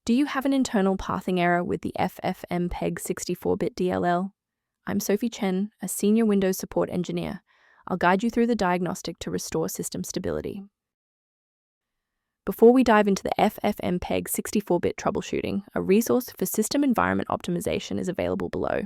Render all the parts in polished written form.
Do you have an internal pathing error with the Ffmpeg64.dll? I'm Sophie Chen, a senior Windows support engineer. I'll guide you through the diagnostic to restore system stability. Before we dive into the Ffmpeg64-bit troubleshooting, a resource for system environment optimization is available below.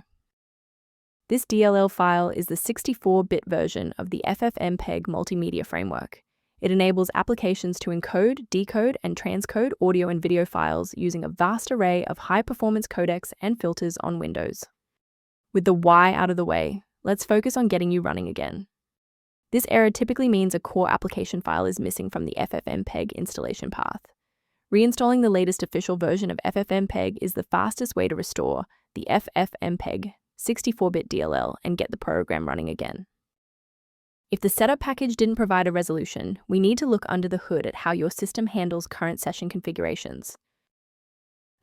This DLL file is the 64-bit version of the Ffmpeg multimedia framework. It enables applications to encode, decode, and transcode audio and video files using a vast array of high-performance codecs and filters on Windows. With the why out of the way, let's focus on getting you running again. This error typically means a core application file is missing from the Ffmpeg installation path. Reinstalling the latest official version of Ffmpeg is the fastest way to restore the Ffmpeg64-bit DLL and get the program running again. If the setup package didn't provide a resolution, we need to look under the hood at how your system handles current session configurations.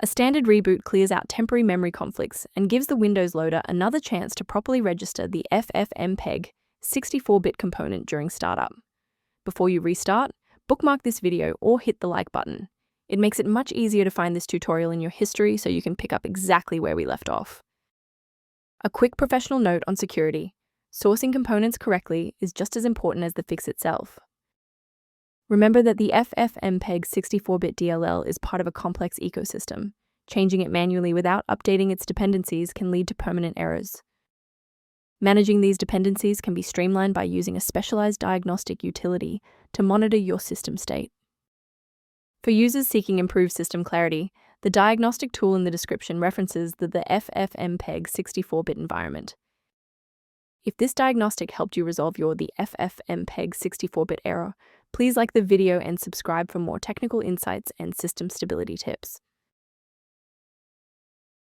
A standard reboot clears out temporary memory conflicts and gives the Windows loader another chance to properly register the Ffmpeg64-bit component during startup. Before you restart, bookmark this video or hit the like button. It makes it much easier to find this tutorial in your history so you can pick up exactly where we left off. A quick professional note on security. Sourcing components correctly is just as important as the fix itself. Remember that the Ffmpeg64-bit DLL is part of a complex ecosystem. Changing it manually without updating its dependencies can lead to permanent errors. Managing these dependencies can be streamlined by using a specialized diagnostic utility to monitor your system state. For users seeking improved system clarity, the diagnostic tool in the description references the Ffmpeg64-bit environment. If this diagnostic helped you resolve the Ffmpeg64-bit error, please like the video and subscribe for more technical insights and system stability tips.